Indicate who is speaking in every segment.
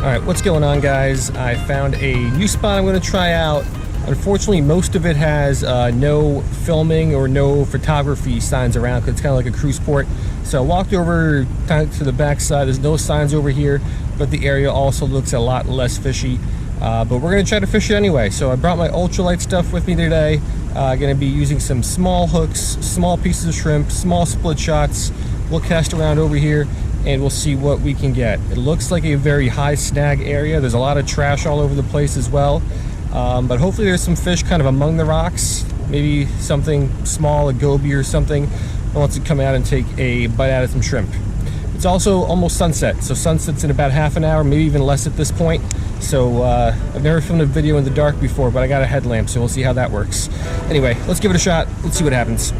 Speaker 1: Alright, what's going on, guys? I found a new spot I'm going to try out. Unfortunately, most of it has no filming or no photography signs around because it's kind of like a cruise port. So I walked over kind of to the back side. There's no signs over here, but the area also looks a lot less fishy. But we're going to try to fish it anyway. So I brought my ultralight stuff with me today. Going to be using some small hooks, small pieces of shrimp, small split shots. We'll cast around over here and we'll see what we can get. It looks like a very high snag area. There's a lot of trash all over the place as well. But hopefully there's some fish kind of among the rocks. Maybe something small, a goby or something, that wants to come out and take a bite out of some shrimp. It's also almost sunset, so sunset's in about half an hour, maybe even less at this point. So I've never filmed a video in the dark before, but I got a headlamp, so we'll see how that works. Anyway, let's give it a shot. Let's see what happens.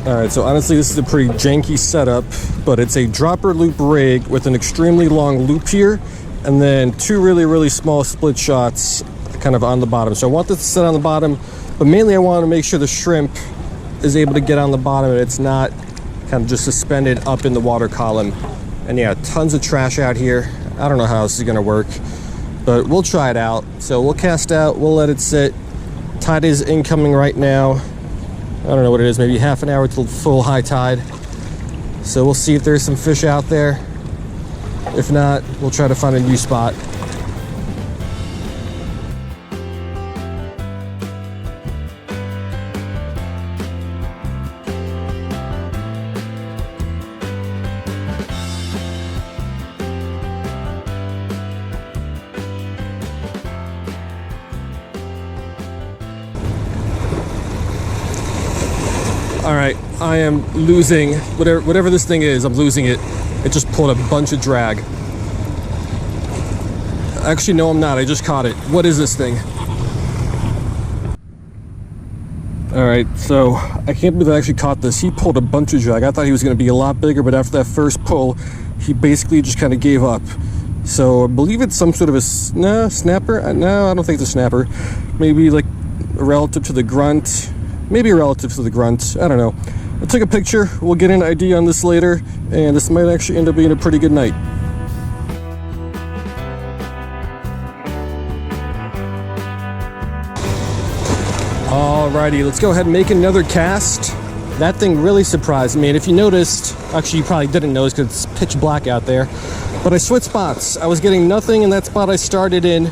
Speaker 1: Alright, so honestly this is a pretty janky setup, but it's a dropper loop rig with an extremely long loop here, and then two really small split shots kind of on the bottom. So I want this to sit on the bottom, but mainly I want to make sure the shrimp is able to get on the bottom and it's not kind of just suspended up in the water column. And yeah, tons of trash out here. I don't know how this is going to work, but we'll try it out. So we'll cast out, we'll let it sit. Tide is incoming right now. I don't know what it is, maybe half an hour till full high tide. So we'll see if there's some fish out there. If not, we'll try to find a new spot. All right, I am losing whatever this thing is. I'm losing it. It just pulled a bunch of drag. Actually, no, I'm not. I just caught it. What is this thing? All right, so I can't believe I actually caught this. He pulled a bunch of drag. I thought he was going to be a lot bigger, but after that first pull, he basically just kind of gave up. So I believe it's some sort of a snapper. No, I don't think it's a snapper. Maybe like a relative to the grunt. Maybe a relative to the grunt. I don't know. I took a picture. We'll get an ID on this later, and this might actually end up being a pretty good night. Alrighty, let's go ahead and make another cast. That thing really surprised me, and if you noticed, actually you probably didn't notice because it's pitch black out there, but I switched spots. I was getting nothing in that spot I started in.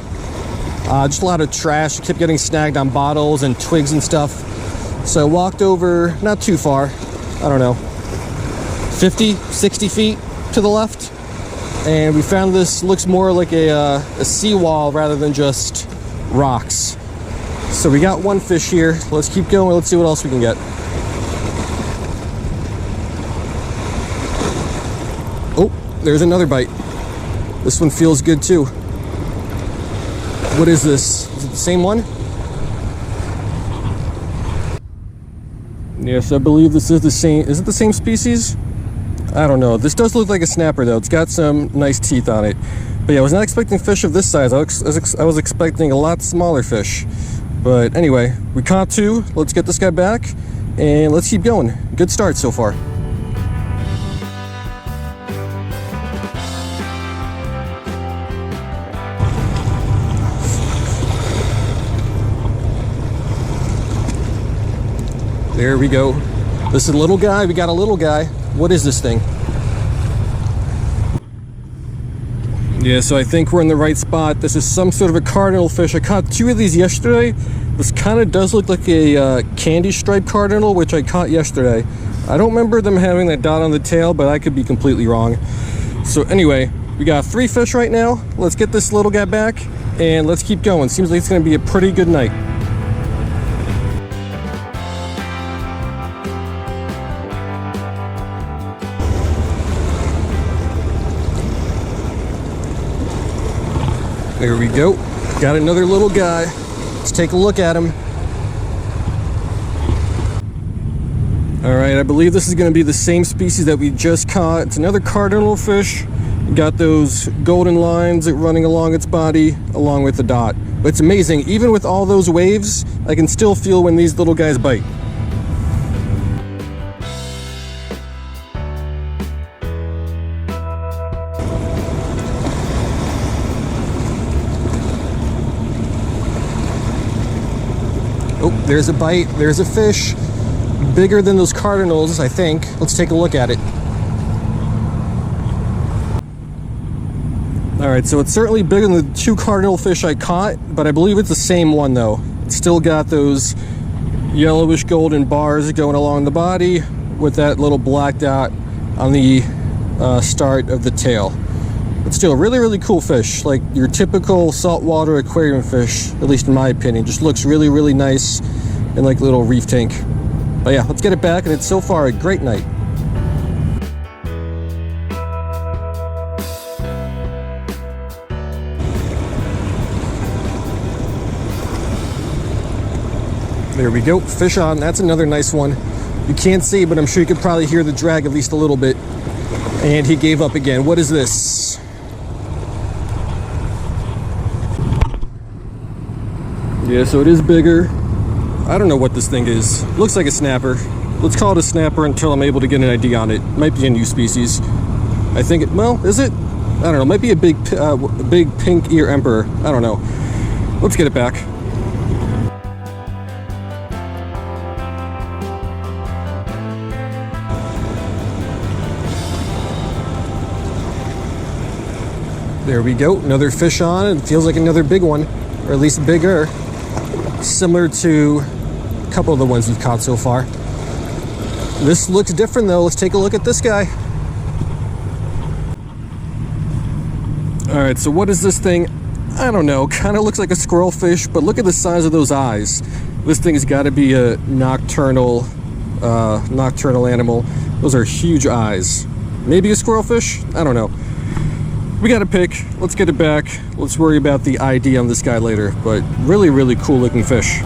Speaker 1: Just a lot of trash. I kept getting snagged on bottles and twigs and stuff. So I walked over, not too far, I don't know, 50, 60 feet to the left, and we found this looks more like a seawall rather than just rocks. So we got one fish here. Let's keep going. Let's see what else we can get. Oh, there's another bite. This one feels good too. What is this? Is it the same one? Yes, I believe this is the same. Is it the same species? I don't know. This does look like a snapper though. It's got some nice teeth on it. But yeah, I was not expecting fish of this size. I was expecting a lot smaller fish. But anyway, we caught two. Let's get this guy back and let's keep going. Good start so far. There we go. This is a little guy. We got a little guy. What is this thing? Yeah, so I think we're in the right spot. This is some sort of a cardinal fish. I caught two of these yesterday. This kind of does look like a candy stripe cardinal, which I caught yesterday. I don't remember them having that dot on the tail, but I could be completely wrong. So anyway, we got three fish right now. Let's get this little guy back and let's keep going. Seems like it's going to be a pretty good night. There we go. Got another little guy. Let's take a look at him. All right, I believe this is going to be the same species that we just caught. It's another cardinal fish. Got those golden lines running along its body, along with the dot. But it's amazing, even with all those waves, I can still feel when these little guys bite. Oh, there's a bite, there's a fish. Bigger than those cardinals, I think. Let's take a look at it. Alright, so it's certainly bigger than the 2 cardinal fish I caught, but I believe it's the same one though. It's still got those yellowish golden bars going along the body with that little black dot on the start of the tail. But still, really, really cool fish. Like your typical saltwater aquarium fish, at least in my opinion. Just looks really, really nice in like a little reef tank. But yeah, let's get it back, and it's so far a great night. There we go, fish on. That's another nice one. You can't see, but I'm sure you could probably hear the drag at least a little bit. And he gave up again. What is this? Yeah, so it is bigger. I don't know what this thing is. Looks like a snapper. Let's call it a snapper until I'm able to get an ID on it. Might be a new species. I think it, well, is it? I don't know. Might be a big pink ear emperor. I don't know. Let's get it back. There we go, another fish on. It feels like another big one, or at least bigger. Similar to a couple of the ones we've caught so far. This looks different though. Let's take a look at this guy. All right, so what is this thing? I don't know, kind of looks like a squirrel fish, but look at the size of those eyes. This thing has got to be a nocturnal animal. Those are huge eyes. Maybe a squirrel fish? I don't know. We got a pick. Let's get it back. Let's worry about the ID on this guy later. But really, really cool looking fish.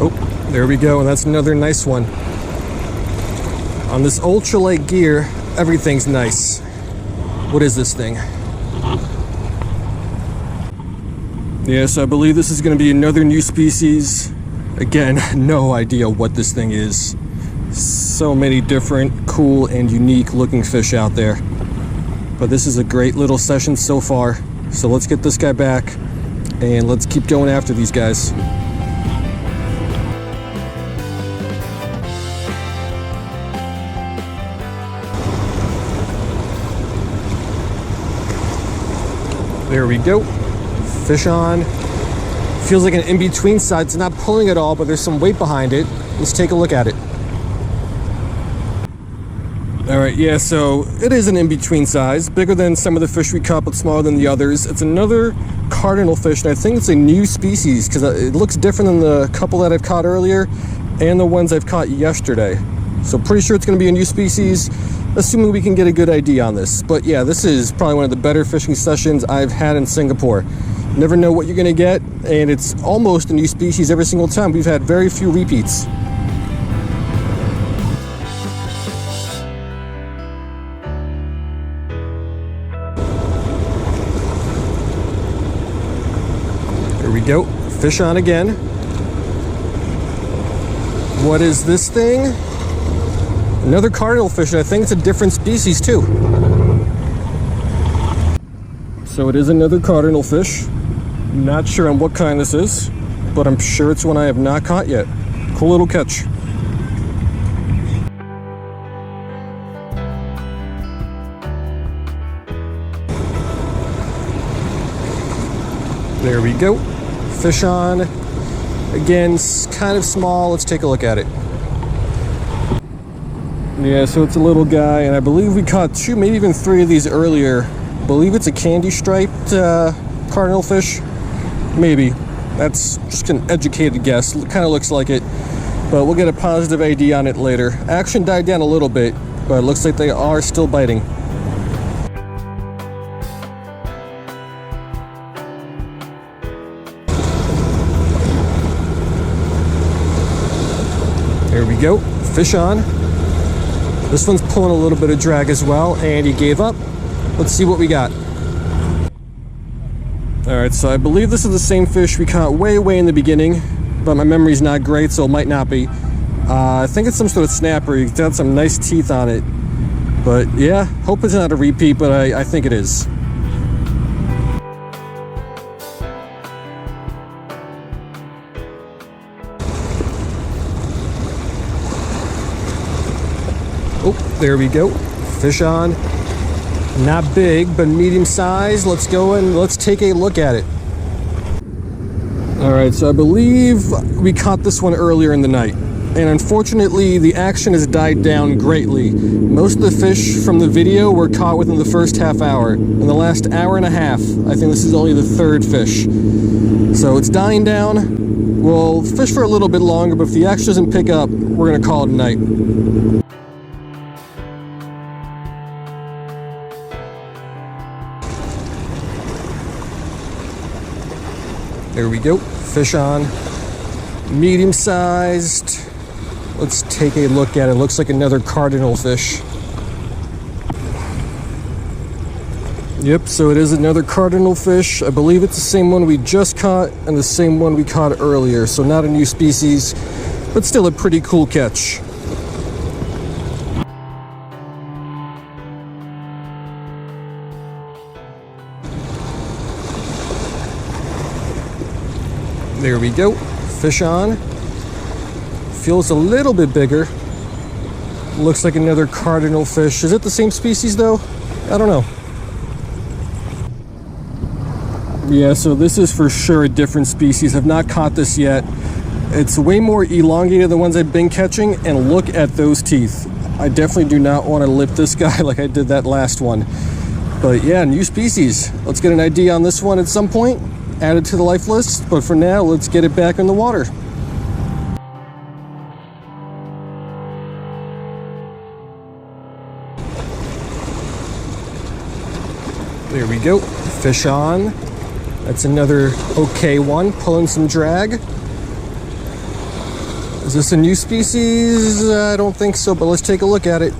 Speaker 1: Oh, there we go. And that's another nice one. On this ultralight gear, everything's nice. What is this thing? Yes, I believe this is going to be another new species. Again, no idea what this thing is. So many different cool and unique looking fish out there. But this is a great little session so far. So let's get this guy back and let's keep going after these guys. There we go. Fish on. Feels like an in-between side. It's not pulling at all, but there's some weight behind it. Let's take a look at it. All right, yeah, so it is an in-between size. Bigger than some of the fish we caught, but smaller than the others. It's another cardinal fish, and I think it's a new species because it looks different than the couple that I've caught earlier and the ones I've caught yesterday. So pretty sure it's going to be a new species, assuming we can get a good ID on this. But yeah, this is probably one of the better fishing sessions I've had in Singapore. Never know what you're going to get, and it's almost a new species every single time. We've had very few repeats. There we go. Fish on again. What is this thing? Another cardinal fish. I think it's a different species too. So it is another cardinal fish. Not sure on what kind this is, but I'm sure it's one I have not caught yet. Cool little catch. There we go. Fish on. Again, kind of small. Let's take a look at it. Yeah, so it's a little guy, and I believe we caught 2, maybe even 3 of these earlier. I believe it's a candy striped cardinal fish. Maybe. That's just an educated guess. It kind of looks like it, but we'll get a positive ID on it later. Action died down a little bit, but it looks like they are still biting. There we go, fish on. This one's pulling a little bit of drag as well, and he gave up. Let's see what we got. All right, so I believe this is the same fish we caught way in the beginning, but my memory's not great, so it might not be. I think it's some sort of snapper. He's got some nice teeth on it. But yeah, hope it's not a repeat, but I think it is. Oh, there we go. Fish on. Not big, but medium size. Let's go and let's take a look at it. All right, so I believe we caught this one earlier in the night. And unfortunately, the action has died down greatly. Most of the fish from the video were caught within the first half hour. In the last hour and a half, I think this is only the third fish. So it's dying down. We'll fish for a little bit longer, but if the action doesn't pick up, we're gonna call it a night. There we go, fish on, medium-sized. Let's take a look at it. Looks like another cardinal fish. Yep, so it is another cardinal fish. I believe it's the same one we just caught and the same one we caught earlier. So not a new species, but still a pretty cool catch. There we go, fish on. Feels a little bit bigger. Looks like another cardinal fish. Is it the same species though? I don't know. Yeah, so this is for sure a different species. I've not caught this yet. It's way more elongated than the ones I've been catching, and look at those teeth. I definitely do not want to lip this guy like I did that last one. But yeah, new species. Let's get an ID on this one at some point. Add it to the life list, but for now, let's get it back in the water. There we go, fish on. That's another okay one, pulling some drag. Is this a new species? I don't think so, but let's take a look at it.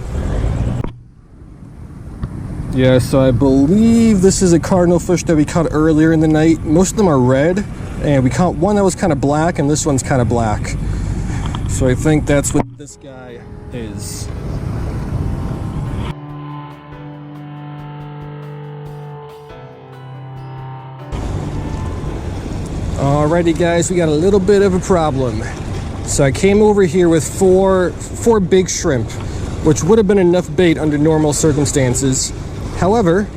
Speaker 1: Yeah, so I believe this is a cardinal fish that we caught earlier in the night. Most of them are red, and we caught one that was kind of black, and this one's kind of black. So I think that's what this guy is. Alrighty guys, we got a little bit of a problem. So I came over here with four big shrimp, which would have been enough bait under normal circumstances. However,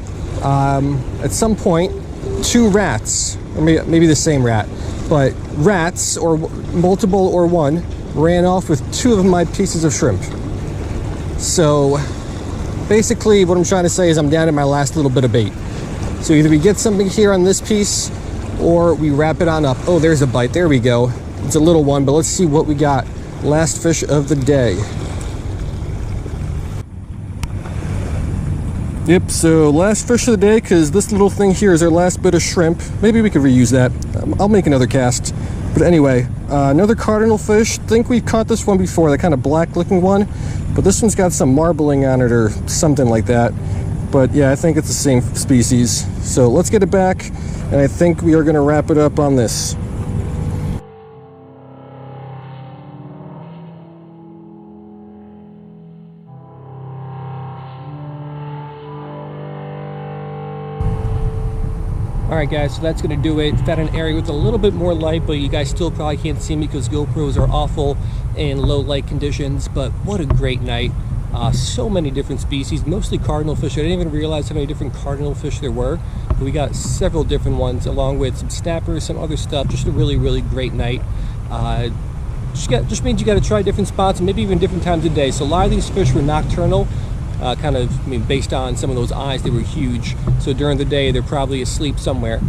Speaker 1: at some point, two rats, or maybe the same rat, but rats, or multiple or one, ran off with two of my pieces of shrimp. So basically what I'm trying to say is I'm down to my last little bit of bait. So either we get something here on this piece, or we wrap it on up. Oh, there's a bite, there we go. It's a little one, but let's see what we got. Last fish of the day. Yep, so last fish of the day, because this little thing here is our last bit of shrimp. Maybe we could reuse that. I'll make another cast. But anyway, another cardinal fish. Think we've caught this one before, that kind of black looking one. But this one's got some marbling on it or something like that. But yeah, I think it's the same species. So let's get it back, and I think we are going to wrap it up on this. Alright guys, so that's going to do it. Found an area with a little bit more light, but you guys still probably can't see me because GoPros are awful in low light conditions. But what a great night. So many different species, mostly cardinal fish. I didn't even realize how many different cardinal fish there were. But we got several different ones along with some snappers, some other stuff. Just a really great night. Just means you got to try different spots and maybe even different times of day. So a lot of these fish were nocturnal. Based on some of those eyes, they were huge. So during the day, they're probably asleep somewhere.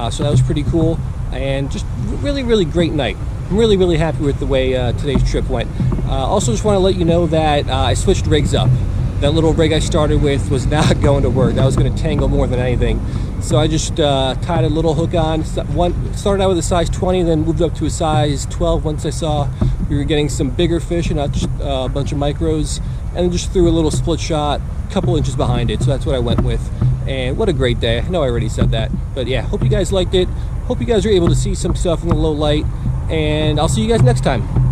Speaker 1: So that was pretty cool, and just really great night. I'm really happy with the way today's trip went. Also, just want to let you know that I switched rigs up. That little rig I started with was not going to work. That was going to tangle more than anything. So I just tied a little hook on. Started out with a size 20, then moved up to a size 12 once I saw we were getting some bigger fish and not just a bunch of micros, and then just threw a little split shot a couple inches behind it. So that's what I went with. And what a great day. I know I already said that, but yeah, hope you guys liked it. Hope you guys are able to see some stuff in the low light, and I'll see you guys next time.